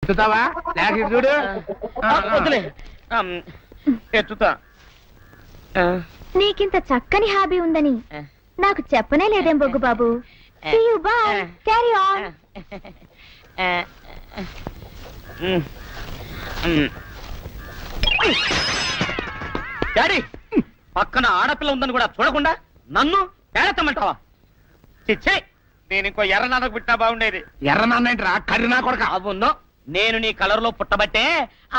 ఎత్తుతావా లేక ఇటు చూడు. వద్దులే ఎత్తుతా. నీకింత చక్కని హాబీ ఉందని నాకు చెప్పనే లేదేం బొగ్గు బాబు. See you, bye. Carry on. Daddy, పక్కన ఆడపిల్ల ఉందని కూడా చూడకుండా నన్ను పేడతామంటావా? చిచ్చే, నేను ఇంకో ఎర్ర నాన్నకు పుట్టినా బాగుండేది. ఎర్ర నాన్నేంట్రా కర్రీ నా కొడక. అవును, నేను నీ కలర్ లో పుట్టబట్టే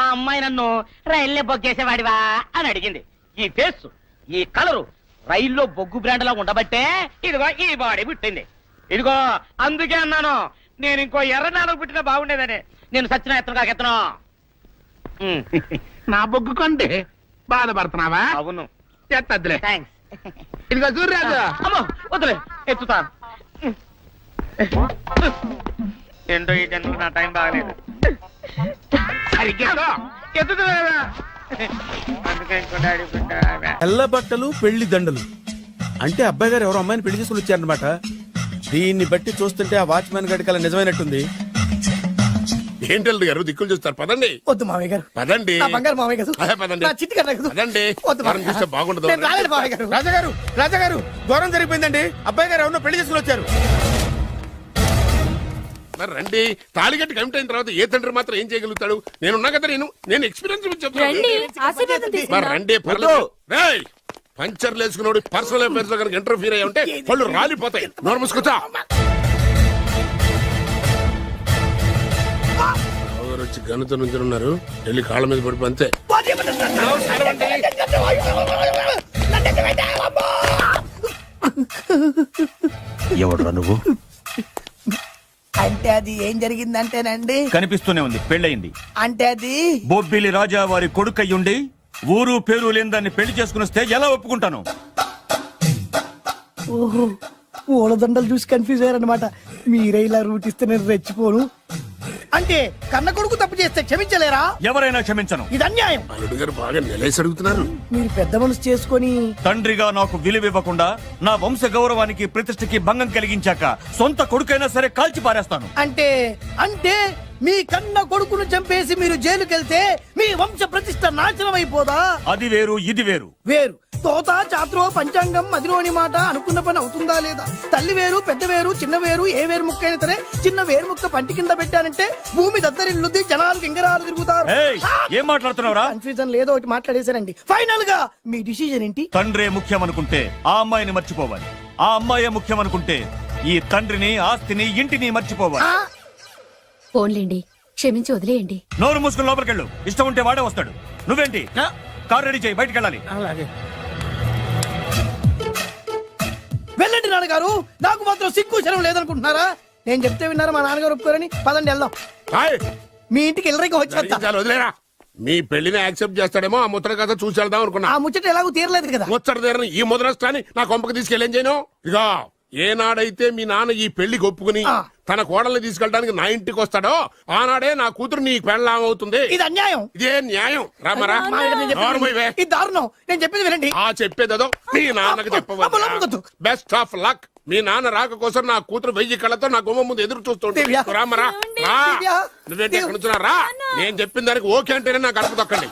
ఆ అమ్మాయి నన్ను రైల్నే బొగ్గేసేవాడివా అని అడిగింది. ఈ ఫేస్, ఈ కలరు రైల్లో బొగ్గు బ్రాండ్ లా ఉండబట్టే ఇదిగో ఈ బాడీ పుట్టింది. ఇదిగో అందుకే అన్నాను నేను ఇంకో ఎర్ర నాన్నకు పుట్టినా బాగుండేదని. నేను సచిన ఎత్తను కాకెత్తను. నా బొగ్గు కొంటే బాధపడుతున్నావా? అవును, ఎత్తద్దులే. థ్యాంక్స్. ఇదిగో చూడరాజు. అమ్మో వద్దులే, ఎత్తుతా. ఏంటో ఈ జన్మకు నా టైం బాగలేదు. సరిగ్గా ఎత్తుతున్నా. అందుకే ఇంకో డాడీ పుట్టా. తెల్ల బట్టలు పెళ్లి దండలు అంటే అబ్బాయి గారు ఎవరో అమ్మాయిని పెళ్లి చేసుకుని వచ్చారనమాట. దీన్ని బట్టి చూస్తుంటే ఆ వాచ్మెన్ గడికి అలా నిజమైనట్టుంది. ఏంటల్లుడు గారు దిక్కులు చూస్తారు? పదండి. వద్దు మామయ్య గారు, పదండి. నా బంగారు మామయ్య గారు, అదే పదండి. నా చిట్టి గారు నాకు పదండి. వద్దు మనం చూస్తే బాగుండదు. నేను రాలేను మామయ్య గారు. రాజాగారు రాజాగారు దూరం జరిగిపోయిందండి. అబ్బాయి గారు ఎవరినో పెళ్లి చేసుకుని వచ్చారు. మరి రండి. తాళిగట్టి కమిట్ అయిన తర్వాత ఏ తండ్రి మాత్రం ఏం చేయగలుగుతాడు? నేనున్నా కదా, నేను ఎక్స్పీరియన్స్ చెప్తాను. మరి రండి, పర్లేదు. రేయ్, పంచర్లు వేసుకున్నాడు పర్సనల్ అఫైర్స్ లో కనుక ఇంటర్ఫీర్ అయ్యి ఉంటే వాళ్ళు రాలిపోతాయి. నోరు మూసుకొచ్చా. వచ్చి గనుతో నుంచి ఉన్నారు. వెళ్ళి కాళ్ళ మీద పడిపో అంతే. ఎవడురా నువ్వు? అంటే అది ఏం జరిగిందంటేనండి, కనిపిస్తూనే ఉంది, పెళ్ళయింది. అంటే అది బొబ్బిలి రాజా వారి కొడుకయ్యుండి ఊరు పేరు లేని దాన్ని పెళ్లి చేసుకుని వస్తే ఎలా ఒప్పుకుంటాను? ఓహో, పూలదండలు చూసి కన్ఫ్యూజ్ అయ్యారనమాట. మీరే ఇలా రూట్ ఇస్తే నేను రెచ్చిపోను. అంటే కన్న కొడుకు తప్పు చేస్తే క్షమించలేరా? ఎవరైనా క్షమించను. ఇది అన్యాయం. అల్లుడు గారు బాగా నిలేసి అడుగుతున్నారు. మీరు పెద్ద మనసు చేసుకొని తండ్రిగా నాకు విలువివ్వకుండా నా వంశ గౌరవానికి ప్రతిష్టకి భంగం కలిగించాక సొంత కొడుకైనా సరే కాల్చి పారేస్తాను. అంటే అంటే మీ కన్న కొడుకును చంపేసి మీరు జైలుకెళ్తే మీ వంశ ప్రతిష్ట నాశనం అయిపోదా? అది వేరు, ఇది వేరు. వేరు. తోత చాత్రో పంచాంగం మదిలోని మాట అనుకున్న పని అవుతుందా లేదా? తల్లి వేరు, పెద్ద వేరు, చిన్న వేరు, ఏ వేరు ముక్క అయినా సరే చిన్న వేరు ముక్క పంటి కింద పెట్టానంటే భూమి దద్దరిల్లుద్ది, జనాలు గింగరాలు తిరుగుతారు. ఏయ్, ఏం మాట్లాడుతున్నావురా? కన్ఫ్యూజన్ లేదో ఒకటి మాట్లాడేశారండి. ఫైనల్ గా మీ డిసిజన్ ఏంటి? తండ్రే ముఖ్యం అనుకుంటే ఆ అమ్మాయిని మర్చిపోవాలి. ఆ అమ్మాయే ముఖ్యం అనుకుంటే ఈ తండ్రిని, ఆస్తిని, ఇంటిని మర్చిపోవాలి. ఫోన్లేండి, క్షమించి వదిలేయండి. నోరు మూసుకుని లోపలికెళ్ళు. ఇష్టం ఉంటే వాడే వస్తాడు. నువ్వేంటి? కార్ రెడీ చేయి, బయటికి వెళ్ళాలి. వెళ్ళండి నాన్నగారు. నాకు మాత్రం సిగ్గు శరం లేదనుకుంటున్నారా? నేను చెప్తే విన్నారా? మా నాన్నగారు ఒప్పుకోరని. పదండి వెళ్దాం. హాయ్, మీ ఇంటికి ఎల్లరికి వచ్చేస్తా. చాలు వదిలేరా. మీ పెళ్లిని యాక్సెప్ట్ చేస్తాడేమో ఆ ముద్ర కథ చూసి వెళ్దాం అనుకున్నా. ఆ ముచ్చట ఎలాగో తీరలేదు కదా. ముచ్చట తీరని ఈ ముద్రష్టాన్ని నా కొంపకి తీసుకెళ్ళేం చేయను. ఇక ఏనాడైతే మీ నాన్న ఈ పెళ్లికి ఒప్పుకుని తన కోడల్ని తీసుకెళ్ళడానికి నా ఇంటికి వస్తాడో ఆనాడే నా కూతురు నీ పెళ్ళాం అవుతుంది. ఇది అన్యాయం. ఇదే న్యాయం. రామరా, ఇది దారుణం. నేను చెప్పేది వినండి. ఆ చెప్పేదో మీ నాన్నకి చెప్పవచ్చు. Best of luck. మీ నాన్న రాక కోసం నా కూతురు 1000 కళ్ళతో నా గుమ్మ ముందు ఎదురు చూస్తుంటే రామరా, రా. నువ్వేంటి ఎక్కడ నుంచున్నా? రా. నేను చెప్పిన దానికి ఓకే అంటేనే నాకు అడుపు తొక్కండి.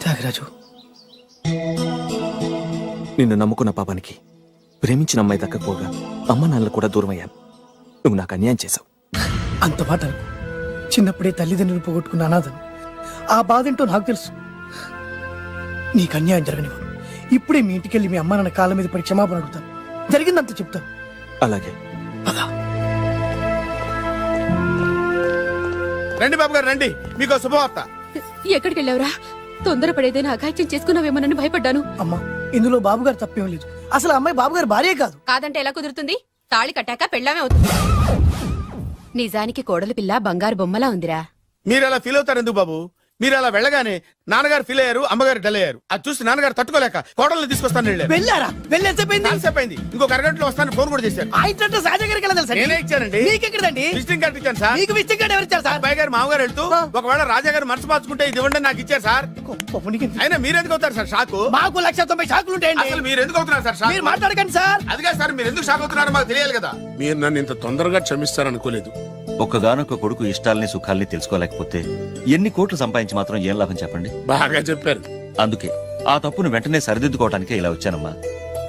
త్యాగరాజు, నిన్ను నమ్ముకున్న పాపానికి ప్రేమించిన అమ్మాయి దక్కకపోగా అమ్మ నాన్నలు కూడా దూరం అయ్యాను. నువ్వు నాకు అన్యాయం చేశావు. అంత మాట అనుకో. చిన్నప్పుడే తల్లిదండ్రులు పోగొట్టుకున్న అనాథను. ఆ బాధ ఏంటో నాకు తెలుసు. నీకు అన్యాయం జరగనివ్వను. ఇప్పుడే మీ ఇంటికెళ్ళి మీ అమ్మ నాన్న కాళ్ళ మీద పడి క్షమాపణ అడుగుతాను. జరిగిందంత చెప్తాను. అలాగే. రండి బాబు గారు రండి, మీకు శుభవార్త. ఎక్కడికి వెళ్ళావురా? తొందరపడేదైనా అఘాయిత్యం చేసుకున్నావేమోనని భయపడ్డాను. అమ్మా, ఇందులో బాబుగారు తప్పేం లేదు. అసలు ఆ అమ్మాయి బాబుగారు భార్యే కాదు. కాదంటే ఎలా కుదురుతుంది? తాళి కట్టాక పెళ్ళామే అవుతుంది. నిజానికి కోడలి పిల్ల బంగారు బొమ్మలా ఉందిరా. మీరు అలా ఫీల్ అవుతారు ఎందుకు బాబు? మీరు అలా వెళ్ళగానే నాన్నగారు ఫీల్ అయ్యారు, అమ్మగారు డల్ అయ్యారు. అది చూసి నాన్నగారు తట్టుకోలేక కోడల్ని తీసుకొస్తాను వెళ్ళారు. వెళ్ళారా? వెళ్ళేసేపోయింది. ఎంతసేపు అయింది? ఇంకొక అరగంటలో వస్తాను ఫోన్ కూడా చేశారు. ఆ ఇంట్లో సహజ గారికి ఎలా తెలుసా? నేనే ఇచ్చానండి. మీకెక్కడండి? విజిటింగ్ కార్డు ఇచ్చాను సార్. మీకు విజిటింగ్ కార్డు ఎవరు ఇచ్చారు సార్? అబ్బాయి గారు మామగారు వెళ్తూ ఒకవేళ రాజా గారు మనసు మార్చుకుంటే ఇది ఇవ్వండి నాకు ఇచ్చారు సార్. అయినా మీరు ఎందుకు అవుతారు సార్ షాకు? మాకు 190 షాకులు ఉంటాయండి. అసలు మీరు ఎందుకు అవుతున్నారు సార్ షాక్? మీరు మాట్లాడకండి సార్. అదిగా సార్ మీరు ఎందుకు షాక్ అవుతున్నారో మాకు తెలియాలి కదా. మీరు నన్ను ఇంత తొందరగా క్షమిస్తారనుకోలేదు. ఒక్కగానొక్క కొడుకు ఇష్టాల్ని సుఖాల్ని తెలుసుకోలేకపోతే ఎన్ని కోట్లు సంపాదించి మాత్రం ఏం లాభం చెప్పండి. బాగా చెప్పారు. అందుకే ఆ తప్పును వెంటనే సరిదిద్దుకోవడానికే ఇలా వచ్చానమ్మా.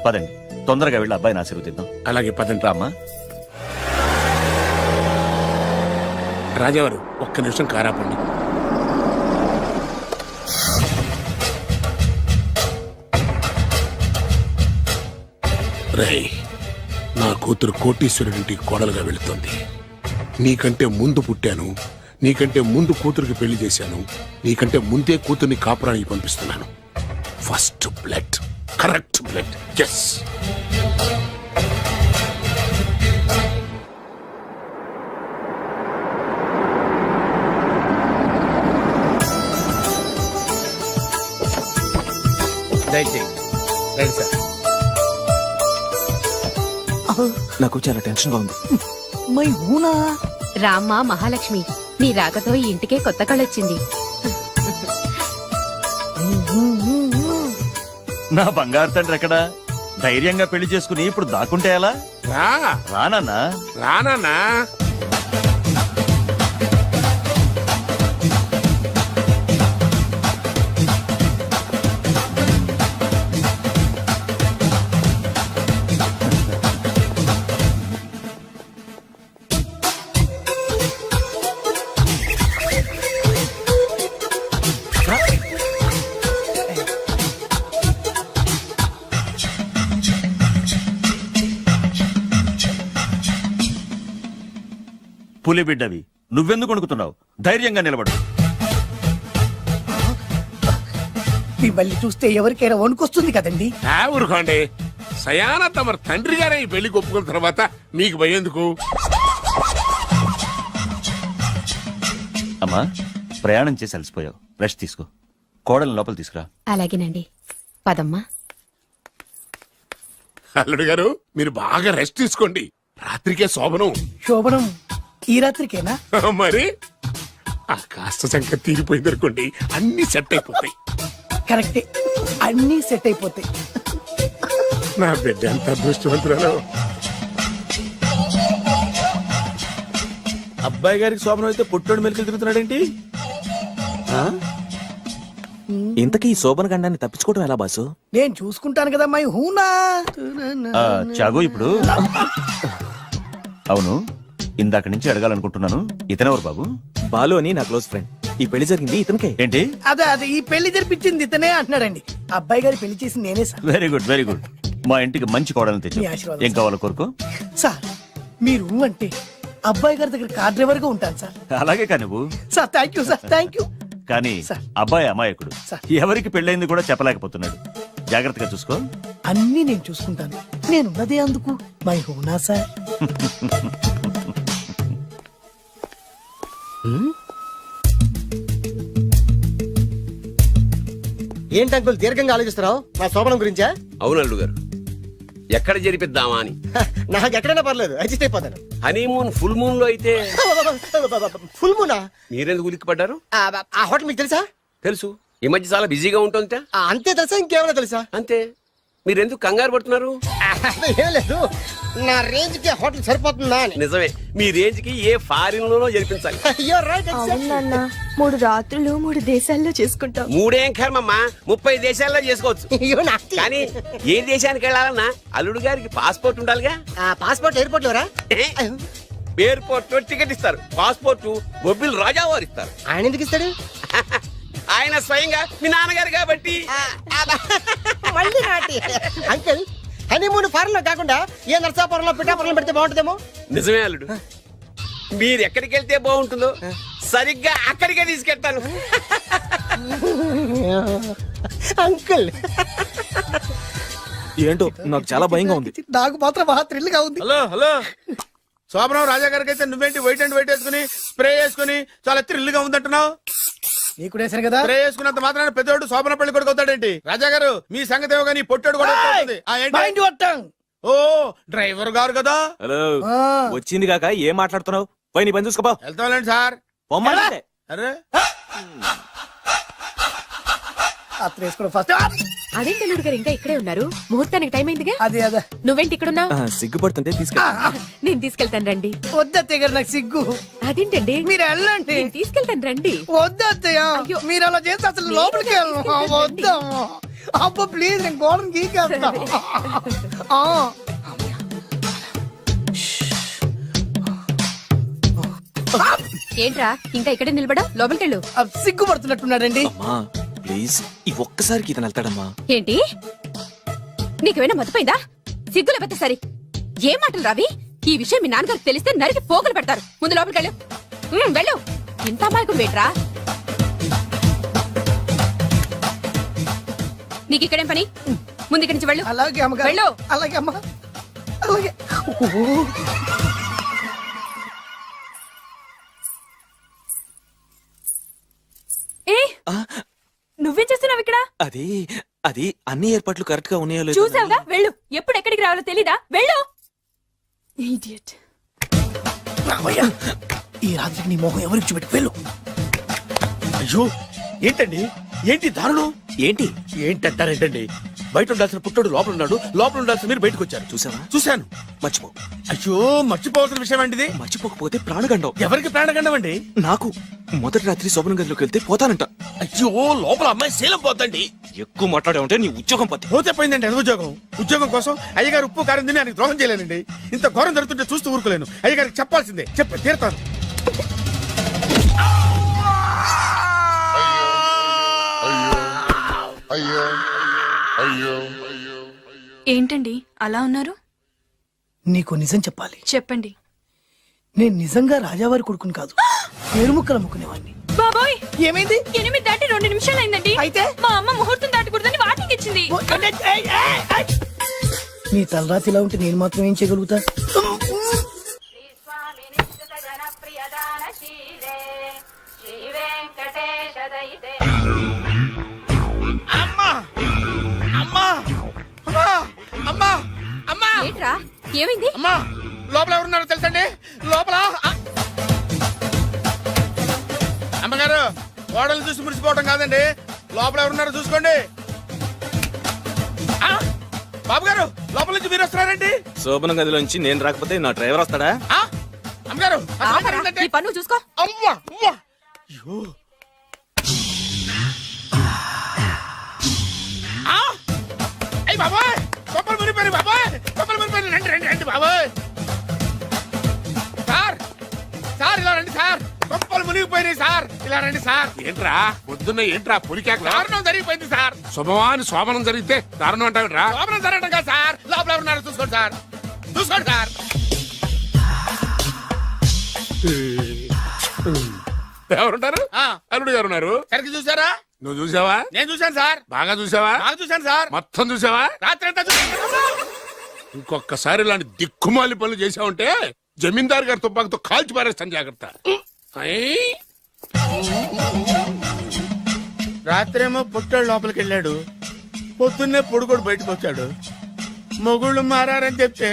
పదండి, తొందరగా వెళ్ళి అబ్బాయిని ఆశీర్వదిద్దాం. అలాగే పదండి. రామ్మా. రాజావారు ఒక్క నిమిషం కారాపండి. రేయ్, నా కూతురు కోటీశ్వరుడింటికి కోడలుగా వెళుతోంది. నీకంటే ముందు పుట్టాను, నీకంటే ముందు కూతురికి పెళ్లి చేశాను, నీకంటే ముందే కూతుర్ని కాపురానికి పంపిస్తున్నాను. First blood, correct blood. Yes. దయచేయండి రండి సార్. నాకు చాలా టెన్షన్ గా ఉంది. మై హూనా. రామ్మ మహాలక్ష్మి, నీ రాకతో ఈ ఇంటికే కొత్త కళొచ్చింది. నా బంగారు తండ్రి ఎక్కడా? ధైర్యంగా పెళ్లి చేసుకుని ఇప్పుడు దాక్కుంటే ఎలా? రా రానన్నా. రానా. పులి బిడ్డవి, నువ్వెందుకు వణుకుతున్నావు? ధైర్యంగా నిలబడు. మిమ్మల్ని చూస్తే ఎవరికైనా వణుకొస్తుంది కదండి. ఊరుకోండి. సయాన తమ తండ్రి గారే ఈ పెళ్లి ఒప్పుకున్న తర్వాత మీకు భయందుకు? అమ్మా, ప్రయాణం చేసి అలసిపోయావు, రెస్ట్ తీసుకో. కోడల్ని లోపల తీసుకురా. అలాగేనండి, పదమ్మా. అల్లుడు గారు మీరు బాగా రెస్ట్ తీసుకోండి. రాత్రికే శోభనం. శోభనం ఈ రాత్రికేనా? మరి ఆ కాస్త సంఖ్య తీరిపోయింది అనుకోండి, అన్ని సెట్ అయిపోతాయి. కరెక్టే, అన్నీ సెట్ అయిపోతాయి. నా బిడ్డ ఎంత అదృష్టవంతురాలు. అబ్బాయి గారికి శోభనం అయితే పుట్టోడు మెలికలు తిరుగుతున్నాడేంటి? ఇంతకీ ఈ శోభన గండాన్ని తప్పించుకోవడం ఎలా బాసు? నేను చూసుకుంటాను కదా మై హూనా. చాగు ఇప్పుడు. అవును, ఇందాక నుంచి అడగాలనుకుంటున్నాను, ఇతనెవరు బాబు? బాలు అని నా క్లోజ్ ఫ్రెండ్. ఈ పెళ్లి జరిగింది ఇతనికే. ఏంటి? అదే ఈ పెళ్లి జరిపించింది ఇతనే అంటున్నాడండి. అబ్బాయి గారి పెళ్లి చేసింది నేనే sir. Very good, very good. మా ఇంటికి మంచి కోడల్ని తెచ్చు. మీ ఆశీర్వాదం ఏం కావాలో కోరుకో. సార్ మీరు అంటే అబ్బాయి గారి దగ్గర కార్ డ్రైవర్ గా ఉంటాను సార్. అలాగే కా నువ్వు. Sir thank you sir, thank you. కానీ సార్. అబ్బాయి అమాయకుడు, సార్. ఎవరికి పెళ్ళైంది కూడా చెప్పలేకపోతున్నాడు. జాగ్రత్తగా చూసుకో. అన్నీ నేను చూసుకుంటాను. నేనున్నదే అందుకు మై హూనా సార్. ఏంటి అంకుల్ దీర్ఘంగా ఆలోచిస్తున్నావు? నా శోభనం గురించా? అవును అల్లుడు గారు, ఎక్కడ జరిపిద్దామా అని. నాకు ఎక్కడైనా పర్లేదు, అడ్జస్ట్ అయిపోతాను. హనీమూన్ ఫుల్ మూన్ లో అయితే ఫుల్ మూనా? మీరెందుకు ఉలిక్కిపడ్డారు? ఆ హోటల్ మీకు తెలుసా? తెలుసు, ఈ మధ్య చాలా బిజీగా ఉంటుంది. అంతే తెలుసా, ఇంకేమైనా తెలుసా? అంతే. మీరెందుకు కంగారు పడుతున్నారు? ఏం లేదు, నా రేంజ్ కి హోటల్ సరిపోతుందా అని. నిజమే, మీ రేంజ్ కి ఏ ఫారిన్ లోనో జరిపించాలి. You're right, exactly. అవునన్నా 3 రాత్రులు 3 దేశాల్లో చేసుకుంటాం. 3 ఏం కర్మమ్మా, 30 దేశాల్లో చేసుకోవచ్చు. You're nasty. కానీ ఏ దేశానికి వెళ్ళాలన్నా అల్లుడు గారికి పాస్పోర్ట్ ఉండాలిగా. Passport airport LoRa? ఎయిర్పోర్ట్ లో టికెట్ ఇస్తారు, పాస్పోర్ట్ బొబ్బిల్ రాజా వారు ఇస్తారు. ఆయన ఎందుకు ఇస్తాడు? ఆయన స్వయంగా మీ నాన్నగారు కాబట్టి. మళ్ళీ నాటి అంకుల్, హనీమూన్ ఫారెన్ లో కాకుండా ఏ నర్సాపురంలో పిఠాపురంలో పెడితే బాగుంటుందేమో. నిజమే అల్లుడు, మీరు ఎక్కడికి వెళ్తే బాగుంటుందో సరిగ్గా అక్కడికే తీసుకెళ్తాను. అంకుల్ ఏంటో నాకు చాలా భయంగా ఉంది. నాకు మాత్రం బాగా థ్రిల్ గా ఉంది. హలో హలో, శోభనం రాజా గారికి అయితే నువ్వేంటి వైట్ అండ్ వైట్ వేసుకుని స్ప్రే వేసుకుని చాలా థ్రిల్గా ఉందంటున్నావు. నీకు కూడా వేసాను కదా. స్ప్రే వేసుకున్నంత మాత్రాన పెద్దోడు శోభన పెళ్లి కొడుకు అవుతాడేంటి? రాజా గారు మీ సంగతి ఏమో కానీ పొట్టోడు కూడా అవుతుంది. మైండ్ కొట్టాం. ఓ డ్రైవర్ గారు కదా. హలో వచ్చింది కాక ఏం మాట్లాడుతున్నావు? పోయి నీ పని చూసుకోపో. వెళ్తాంలేండి సార్. పొమ్మంటే అరే అత్త వేసుకోవడం ఫస్ట్. అదేంటి అల్లుడు గారు ఇంకా ఇక్కడే ఉన్నారు? ముహూర్తానికి టైం అయిందిగా. అదే అదే. నువ్వేంటి ఇక్కడున్నావు? సిగ్గుపడుతుంటే తీసుకెళ్ళి. నేను తీసుకెళ్తాను రండి. వద్దత్తయ్య గారు, నాకు సిగ్గు. అదేంటండి? మీరు వెళ్ళండి. నేను తీసుకెళ్తాను రండి. వద్దత్తయ్య, అయ్యో. మీరు అలా చేస్తే అసలు లోపలికి వెళ్ళను. వద్దమ్మా. అబ్బో ప్లీజ్, నేను గోడను గీకేస్తా. ఏంట్రా ఇంకా ఇక్కడే నిలబడా? లోపలికెళ్ళు. సిగ్గుపడుతున్నట్టున్నాడండి. అమ్మా ప్లీజ్ ఈ ఒక్కసారికి ఇతను వెళ్తాడమ్మా. ఏంటి నీకేమైనా మతిపోయిందా? సిగ్గులు పెద్ద సరి ఏం మాటలు రావి? ఈ విషయం మీ నాన్నగారికి తెలిస్తే నరికి పోగులు పెడతారు. ముందు లోపలికెళ్ళు. వెళ్ళు. ఇంత అమాయకుడు వేట్రా? నీకు ఇక్కడేం పని? ముందు ఇక్కడి నుంచి వెళ్ళు. అలాగే అమ్మగారు. వెళ్ళు. అలాగే అమ్మా. అలాగే. ఏ నువ్వేం చేస్తున్నావు ఇక్కడ? అది అది అన్ని ఏర్పాట్లు కరెక్ట్ గా ఉన్నాయో లేదో చూసావుగా? వెళ్ళు. ఎప్పుడు ఎక్కడికి రావాలో తెలీదా? వెళ్ళు. ఇడియట్. రామయ్య, ఈ రాత్రికి నీ మొహం ఎవరికి చూపెట్టి వెళ్ళు. అయ్యో ఏంటండి, ఏంటి దారుణం? ఏంటి ఏంటంటారేంటండి? బయట ఉండాల్సిన పుట్టోడు లోపల ఉన్నాడు, లోపల ఉండాల్సిన మీరు బయటకు వచ్చారు. చూసావా? చూశాను. మర్చిపో. అయ్యో మర్చిపోవాల్సిన విషయం అండి ఇది. మర్చిపోకపోతే ప్రాణగండం. ఎవరికి ప్రాణగండం అండి? నాకు మొదటి రాత్రి శోభన గదిలోకి వెళ్తే పోతానంట. అయ్యో లోపల అమ్మాయి శీలం పోతండి. ఎక్కువ మాట్లాడే ఉంటే నీ ఉద్యోగం పోతే. పోతే పోయిందండి అది ఉద్యోగం. ఉద్యోగం కోసం అయ్యగారు ఉప్పు కారం తిని ఆయనకు ద్రోహం చేయలేనండి. ఇంత ఘోరం జరుగుతుంటే చూస్తూ ఊరుకోలేను. అయ్యగారికి చెప్పాల్సిందే, చెప్పి తీరుతాను. ఏంటండి అలా ఉన్నారు? నీకు నిజం చెప్పాలి. చెప్పండి. నేను నిజంగా రాజావారి కొడుకుని కాదు, పేరుముక్కలు అమ్ముకునేవాడిని. బాబోయ్, ఏమైంది? 8 దాటి 2 నిమిషాలు అయిందండి. అయితే మా అమ్మ ముహూర్తం దాటకూడదని వార్నింగ్ ఇచ్చింది. నీ తలరాతి ఇలా ఉంటే నేను మాత్రం ఏం చేయగలుగుతా? అమ్మా అమ్మా అమ్మా అమ్మా అమ్మా ఏంట్రా ఏమైంది? అమ్మా లోపల ఎవరున్నారో తెలుసండి? లోపల అమ్మగారు గోడలు చూసి మురిసిపోవడం కాదండి, లోపల ఎవరున్నారో చూసుకోండి. బాబు గారు లోపల నుంచి మీరు వస్తున్నారండి. శోభన గదిలోంచి నేను రాకపోతే నా డ్రైవర్ వస్తాడా? అమ్మగారు ఈ పన్ను చూసుకో. అమ్మా అమ్మా అయ్యో అయ్యి బాబాయ్, కొప్పలు మునిపోయి బాబాయ్, కొప్పలు మునిపోయి. రండి రండి రండి బాబాయ్. సార్ సార్ ఇలా రండి సార్, కొప్పలు మునిగిపోయినాయి సార్, ఇలా రండి సార్. ఏంట్రా పొద్దున్న ఏంట్రా పులికేకలా? దారుణం జరిగిపోయింది సార్. శుభమాని శోభనం జరిగితే దారుణం అంటావిట్రా? లోపల జరగడం కాదు సార్, లోపల ఎవరున్నారో చూసుకోండి సార్, చూసుకోండి సార్. ఎవరుంటారు? అల్లుడు గారు ఉన్నారు. సరిగ్గా చూసారా? నువ్వు చూసావా? నేను చూశాను సార్. బాగా చూసావా? బాగా చూశాను సార్. మొత్తం చూసావా? రాత్రి అంతా చూశాను. ఇంకొకసారి ఇలాంటి దిక్కుమాలి పనులు చేసావంటే జమీందారు గారి తుపాకుతో కాల్చి పారేస్తాను, జాగ్రత్త. రాత్రేమో పుట్టాడు లోపలికి వెళ్ళాడు, పొద్దున్నే పొడుగోడు బయటకు వచ్చాడు. మొగుళ్ళు మారని చెప్తే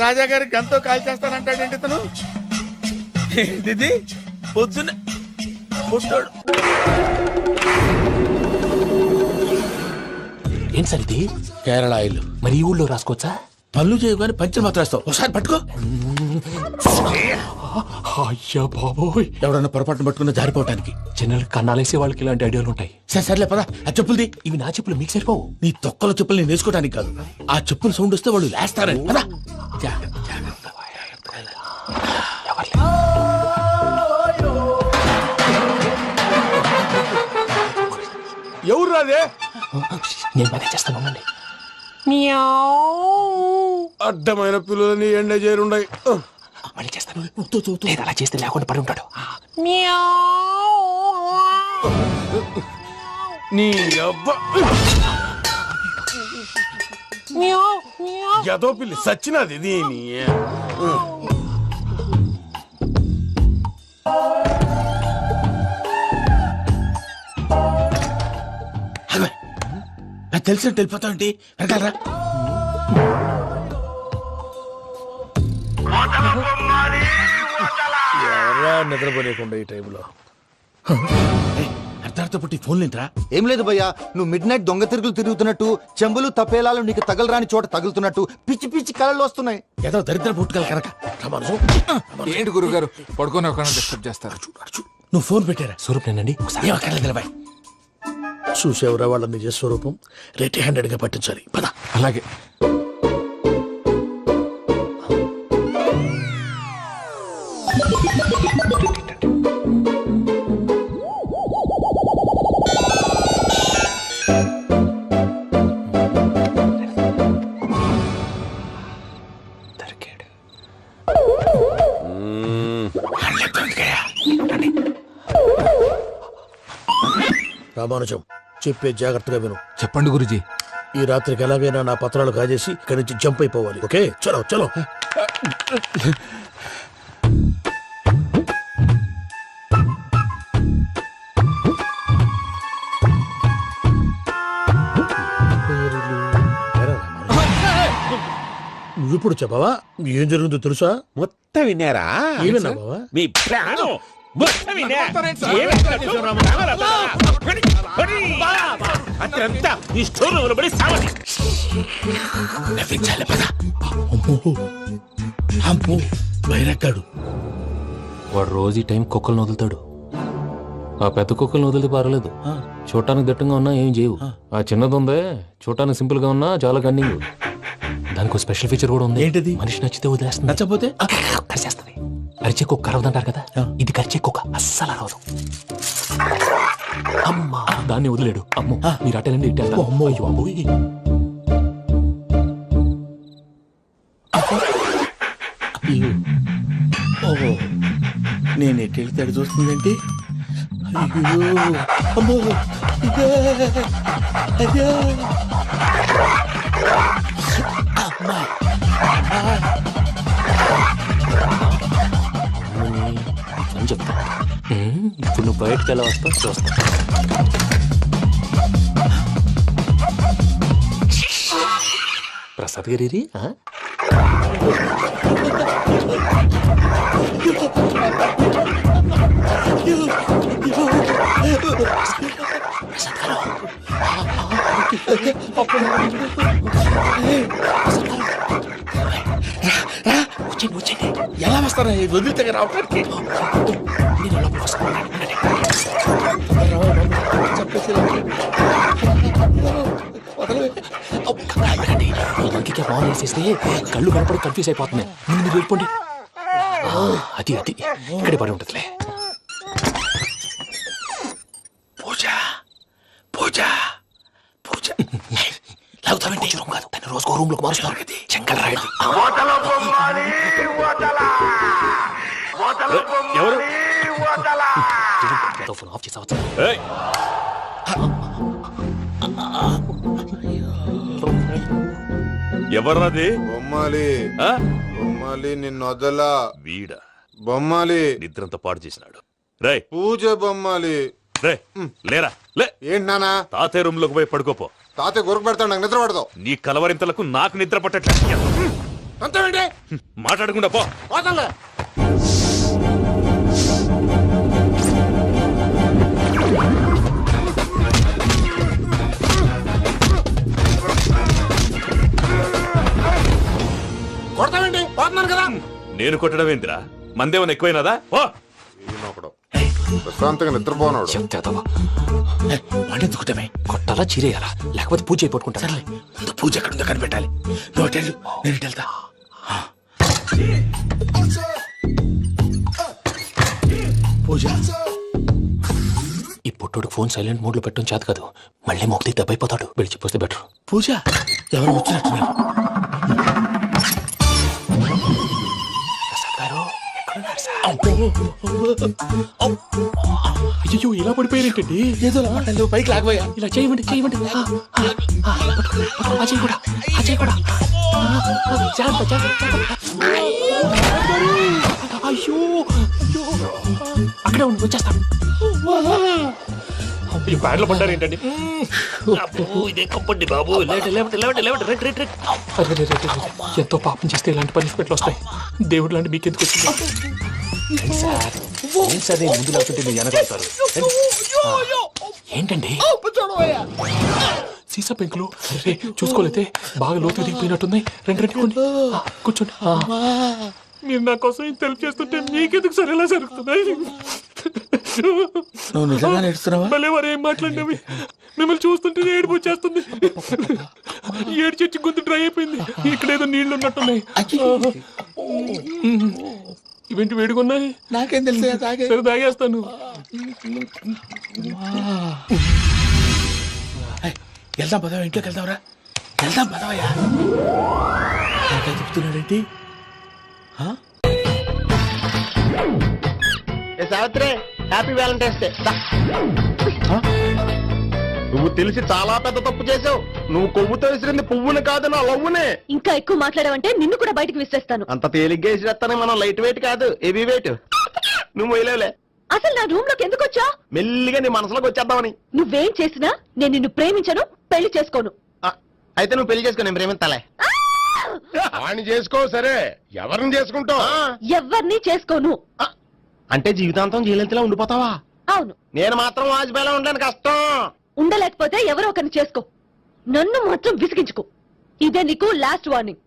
రాజాగారి గంతో కాల్ చేస్తానంటాడేంటి ఇతను? ఏంటిది పొద్దున్నే పుట్టాడు? ఏం సార్ ఇది? కేరళ ఆయిల్. మరి ఈ ఊళ్ళో రాసుకోవచ్చా? పళ్ళు చేయవు కానీ పంచర్ మాత్రం వేస్తావు. ఒకసారి పట్టుకో. అయ్యా బాబోయ్, ఎవడన్నా పొరపాటున పట్టుకున్న జారిపోవటానికి. జనరల్ కన్నాలేసే వాళ్ళకి ఇలాంటి ఐడియాలు ఉంటాయి. సర్లే పదా, ఆ చెప్పులది. ఇవి నా చెప్పులు మీకు సరిపోవు. నీ తొక్కల చెప్పులు నేను వేసుకోవడానికి కాదు, ఆ చెప్పులు సౌండ్ వస్తే వాళ్ళు లేస్తారని. పదా. ఎవరు రాదే? నేను మేనేజ్ చేస్తాను, ఉండండి. అడ్డమైన పిల్లలని ఎండ చేరుండయి. మళ్ళీ చేస్తాను. లేదు, అలా చేస్తే లేకుండా పడి ఉంటాడు. నీ అబ్బా ఎదో పిల్లి సచ్చినది దీని. తెలిసినట్టు వెళ్ళిపోతావు ఏంటి వెనకాలరా. నిద్రపోలేకుండా ఈ టైంలో అర్ధార్థ పుట్టి ఫోన్ లేంట్రా. ఏం లేదు భయ్యా, నువ్వు మిడ్ నైట్ దొంగ తిరుగులు తిరుగుతున్నట్టు, చెంబులు తపేలాలు నీకు తగలరాని చోట తగులుతున్నట్టు పిచ్చి పిచ్చి కళలు వస్తున్నాయి. ఏదో దరిద్ర పుట్టుకల కనుక ఏంటి గురుగారు పడుకొని ఒక డిస్టర్బ్ చేస్తారు? నువ్వు ఫోన్ పెట్టారా? స్వరూప్ నేనండి. నిలబాయ్ చూసేవరా వాళ్ళ నిజ స్వరూపం. రెట్టి హ్యాండెడ్ గా పట్టించాలి. పద. అలాగే. రామానుజం చెప్పే జాగ్రత్తగా విను. చెప్పండి గురుజీ. ఈ రాత్రికి ఎలాగైనా నా పత్రాలు కాజేసి ఇక్కడి నుంచి జంప్ అయిపోవాలి. ఓకే చలో చలో. నువ్విప్పుడు చెప్పవా ఏం జరుగుతుందో తెలుసా? మొత్తం విన్నారా? ఏమన్నా బావా? మీ ప్రాణం మొత్తం విన్నా? అతనంతా ఈ స్టోర్ రూమ్ పడి సావని నవ్వించాలి. పద. అమ్మో అమ్మో బైరక్కాడు. వాడు రోజు ఈ టైం కుక్కలను వదులుతాడు. ఆ పెద్ద కుక్కలను వదిలితే పర్లేదు, చూడటానికి దట్టంగా ఉన్నా ఏం చేయవు. ఆ చిన్నది ఉందే చూడటానికి సింపుల్ గా ఉన్నా చాలా కన్నింగ్. దానికి స్పెషల్ ఫీచర్ కూడా ఉంది. ఏంటిది? మనిషి నచ్చితే వదిలేస్తుంది, నచ్చపోతే కరిచేస్తుంది. అరిచే కుక్క అరవదంటారు కదా, ఇది కరిచే కుక్క అస్సలు అరవదు. అమ్మా దాన్ని వదిలేడు. అమ్మో మీరు అటెండి ఇట్టే. అమ్మో ఓహో నేను ఎటు వెళ్తే అటు చూస్తుందంటే అయ్యో అమ్మో అయ్యో అమ్మా అని చెప్తా. ఇప్పుడు నువ్వు బయటకు ఎలా వస్తావు చూస్తా. ప్రసాద్ గారి వచ్చండి. ఎలా వస్తారా వదిలితే రావడానికి? ఫోన్ వేసేస్తే కళ్ళు కనపడి కన్ఫ్యూజ్ అయిపోతున్నాయి. ముందు మీరు వెళ్ళిపోండి. అది అది ఇక్కడే పడి ఉంటుందిలే. పూజ పూజ పూజ లాగుతామంటే రూమ్ కాదు, తను రోజుకో రూమ్ లోకి మారుస్తున్నారు కదా. చెంకల్ రాయడం. ఎవరు? ఫోన్ ఆఫ్ చేసావచ్చు. ఎవర్రాది? బొమ్మాలి బొమ్మాలి నిన్ను వదలా. వీడా బొమ్మాలి నిద్రంతా పాడు చేసినాడు. రే పూజ బొమ్మాలి. రే లేరా లే. ఏంటి నానా? తాతయ్య రూమ్ లోకి పోయి పడుకోపో. తాతయ్య గురకు పెడతాడు, నాకు నిద్ర పడతావు. నీ కలవరింతలకు నాకు నిద్ర పట్టట్లేదు. అంతేంటి? మాట్లాడకుండా పో. పోతాలే. కొడతావేంటి? పోతున్నాను కదా. నేను కొట్టడం ఏంటిరా? మందేమన్నా ఎక్కువైనదా? ఓ ప్రశాంతంగా నిద్రపోనాడు. చెప్తావా వాడెందుకుంటామే? కొట్టాలా చీరేయాలా లేకపోతే పూజ అయిపోట్టుకుంటా. ముందు పూజ ఎక్కడుందో కనిపెట్టాలి. నువ్వు వెళ్ళు, నేను ఇటు వెళ్తా. పూజ ఈ పుట్టోడు ఫోన్ సైలెంట్ మోడ్ లో పెట్టడం చేత కాదు. మళ్ళీ మొక్కి దెబ్బైపోతాడు. విడిచిపోతే బెటర్. పూజ ఎవరు వచ్చినట్టున్నారు? ప్రసాద్ గారు ఎక్కడున్నారు సార్? అయ్యో ఇలా పడిపోయినట్టండి. ఏదో నువ్వు పైకి లాగబోయా. ఇలా చేయమండి చేయమండి. అజయ్ కూడా అజయ్ కూడా జాగ్రత్త జాగ్రత్త. అయ్యో అక్కడే ఉండి వచ్చేస్తాను. బ్యాడ్లో పడ్డారు ఏంటండి? ఎంతో పాపం చేస్తే ఇలాంటి పనిష్మెంట్లు వస్తాయి. దేవుడు లాంటి మీకెందుకు వచ్చింది? ముందు లేకుంటే మీరు వెనకాడతారు. ఏంటండి సీసా పెంకులు? అరే చూసుకోలేతే బాగా లోతు దిగిపోయినట్టున్నాయి. రెండు కూర్చోండి. మీరు నా కోసం ఇంత హెల్ప్ చేస్తుంటే మీకెందుకు సరే ఎలా జరుగుతున్నాయి? నువ్వు నిజంగా నేర్చుతున్నావా? మళ్ళీ వారు ఏం మాట్లాడినవి మిమ్మల్ని చూస్తుంటే ఏడుపు వచ్చేస్తుంది. ఏడు చెట్టు గొంతు డ్రై అయిపోయింది. ఇక్కడ ఏదో నీళ్లు ఉన్నట్టున్నాయి. ఇవేంటి వేడుకున్నాయి? నాకేం తెలుసు, సరే తాగేస్తాను. వెళ్దాం పదవా, ఇంట్లోకి వెళ్దాంరా. వెళ్దాం పదవయ్యా. చెప్తున్నాడేంటి? Savitri, happy Valentine's day. నువ్వు తెలిసి చాలా పెద్ద తప్పు చేసావు. నువ్వు కొవ్వుతో విసిరింది పువ్వుని కాదు, నా లవ్వునే. ఇంకా ఎక్కువ మాట్లాడావంటే నిన్ను కూడా బయటకు విసిరేస్తాను. అంత తేలిగ్గా విసిరేస్తానే, మనం లైట్ వెయిట్ కాదు, హెవీ వెయిట్. నువ్వు మొయ్యలేవులే. అసలు నా రూమ్ లోకి ఎందుకు వచ్చా? మెల్లిగా నీ మనసులోకి వచ్చేద్దామని. నువ్వేం చేసినా నేను నిన్ను ప్రేమించను, పెళ్లి చేసుకోను. అయితే నువ్వు పెళ్లి చేసుకో, నేను ప్రేమిస్తాలే. వాణ్ణి చేసుకో. సరే, ఎవరిని చేసుకుంటావు? ఎవరిని చేసుకోను. అంటే జీవితాంతం జయలలితలా ఉండిపోతావా? అవును. నేను మాత్రం వాజ్పేయిలా ఉండడానికి కష్టం. ఉండలేకపోతే ఎవరో ఒకరిని చేసుకో, నన్ను మాత్రం విసిగించుకో. ఇదే నీకు లాస్ట్ వార్నింగ్.